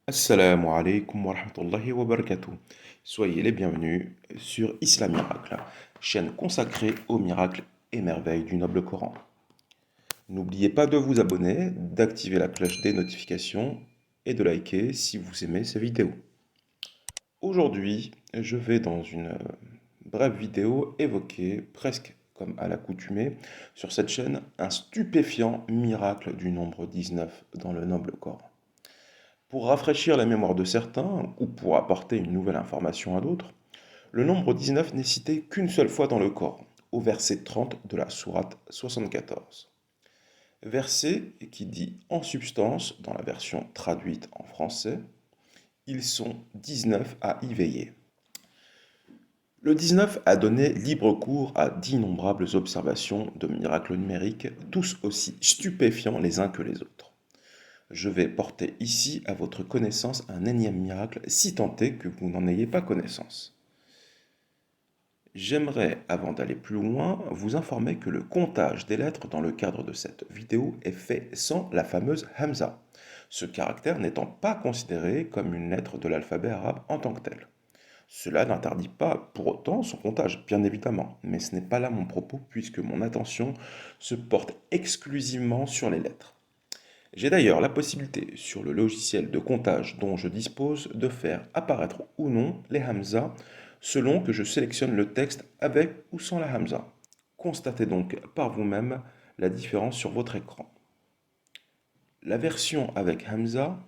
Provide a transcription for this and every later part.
Assalamu alaikum wa rahmatullahi wa barakatuh. Soyez les bienvenus sur Islam Miracle, chaîne consacrée aux miracles et merveilles du noble Coran. N'oubliez pas de vous abonner, d'activer la cloche des notifications et de liker si vous aimez ces vidéos. Aujourd'hui, je vais dans une brève vidéo évoquer, presque comme à l'accoutumée, sur cette chaîne, un stupéfiant miracle du nombre 19 dans le noble Coran. Pour rafraîchir la mémoire de certains, ou pour apporter une nouvelle information à d'autres, le nombre 19 n'est cité qu'une seule fois dans le Coran, au verset 30 de la sourate 74. Verset qui dit en substance, dans la version traduite en français, ils sont 19 à y veiller. Le 19 a donné libre cours à d'innombrables observations de miracles numériques, tous aussi stupéfiants les uns que les autres. Je vais porter ici à votre connaissance un énième miracle, si tant est que vous n'en ayez pas connaissance. J'aimerais, avant d'aller plus loin, vous informer que le comptage des lettres dans le cadre de cette vidéo est fait sans la fameuse Hamza, ce caractère n'étant pas considéré comme une lettre de l'alphabet arabe en tant que tel. Cela n'interdit pas pour autant son comptage, bien évidemment, mais ce n'est pas là mon propos puisque mon attention se porte exclusivement sur les lettres. J'ai d'ailleurs la possibilité, sur le logiciel de comptage dont je dispose, de faire apparaître ou non les Hamza selon que je sélectionne le texte avec ou sans la Hamza. Constatez donc par vous-même la différence sur votre écran. La version avec Hamza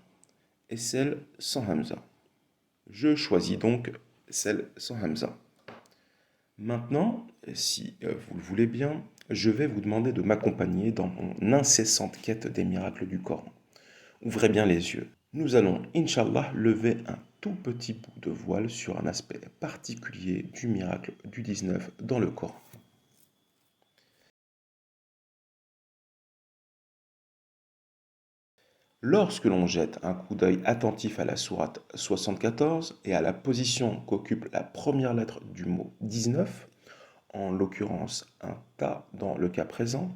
est celle sans Hamza. Je choisis donc celle sans Hamza. Maintenant, si vous le voulez bien, je vais vous demander de m'accompagner dans mon incessante quête des miracles du Coran. Ouvrez bien les yeux. Nous allons, Inch'Allah, lever un tout petit bout de voile sur un aspect particulier du miracle du 19 dans le Coran. Lorsque l'on jette un coup d'œil attentif à la sourate 74 et à la position qu'occupe la première lettre du mot 19, en l'occurrence un ta dans le cas présent,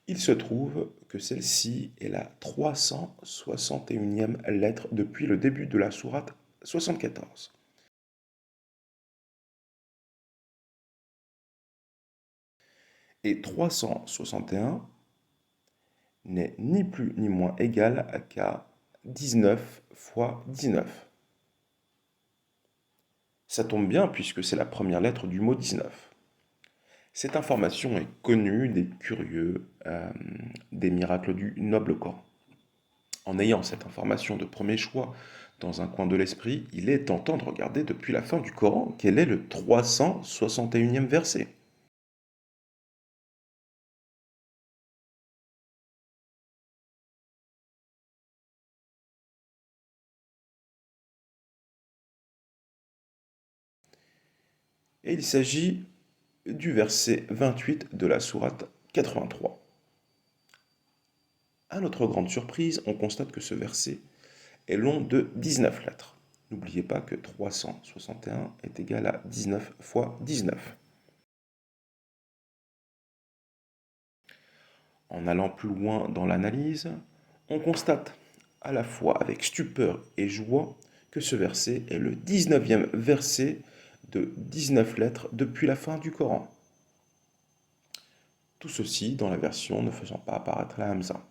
il se trouve que celle-ci est la 361e lettre depuis le début de la sourate 74. Et 361 n'est ni plus ni moins égal qu'à 19 fois 19. Ça tombe bien puisque c'est la première lettre du mot 19. Cette information est connue des curieux des miracles du noble Coran. En ayant cette information de premier choix dans un coin de l'esprit, il est tentant de regarder depuis la fin du Coran quel est le 361e verset. Et il s'agit du verset 28 de la sourate 83. À notre grande surprise, on constate que ce verset est long de 19 lettres. N'oubliez pas que 361 est égal à 19 fois 19. En allant plus loin dans l'analyse, on constate à la fois avec stupeur et joie que ce verset est le 19e verset de 19 lettres depuis la fin du Coran. Tout ceci dans la version ne faisant pas apparaître la Hamza.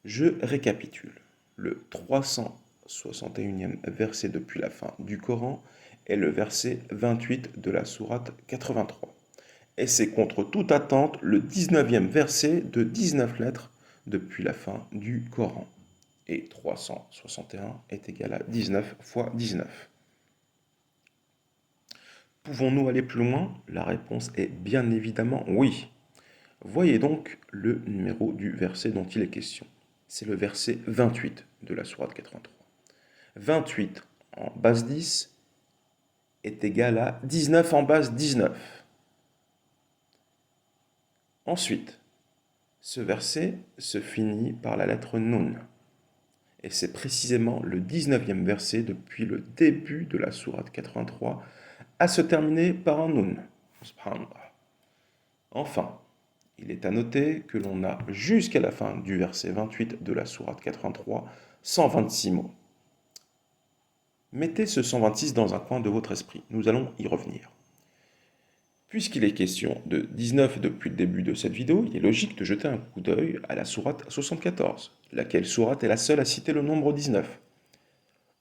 Je récapitule. Le 361e verset depuis la fin du Coran est le verset 28 de la sourate 83. Et c'est contre toute attente le 19e verset de 19 lettres depuis la fin du Coran. Et 361 est égal à 19 fois 19. Pouvons-nous aller plus loin? La réponse est bien évidemment oui. Voyez donc le numéro du verset dont il est question. C'est le verset 28 de la sourate 83. 28 en base 10 est égal à 19 en base 19. Ensuite, ce verset se finit par la lettre Nun. Et c'est précisément le 19e verset depuis le début de la sourate 83 à se terminer par un Nun. Subhanallah. Enfin, Il est à noter que l'on a jusqu'à la fin du verset 28 de la sourate 83 126 mots. Mettez ce 126 dans un coin de votre esprit, nous allons y revenir. Puisqu'il est question de 19 depuis le début de cette vidéo, il est logique de jeter un coup d'œil à la sourate 74, laquelle sourate est la seule à citer le nombre 19.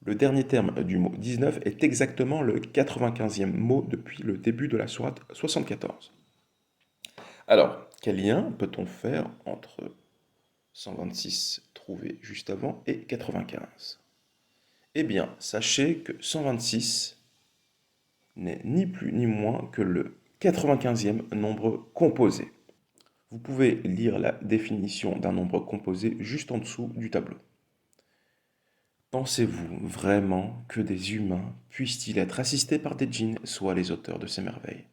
Le dernier terme du mot 19 est exactement le 95e mot depuis le début de la sourate 74. Alors, quel lien peut-on faire entre 126 trouvé juste avant et 95? Eh bien, sachez que 126 n'est ni plus ni moins que le 95e nombre composé. Vous pouvez lire la définition d'un nombre composé juste en dessous du tableau. Pensez-vous vraiment que des humains puissent-ils être assistés par des djinns, soit les auteurs de ces merveilles?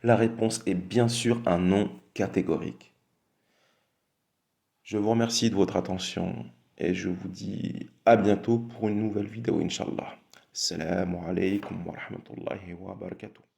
La réponse est bien sûr un non catégorique. Je vous remercie de votre attention et je vous dis à bientôt pour une nouvelle vidéo, Inch'Allah. Assalamu alaikum wa rahmatullahi wa barakatuh.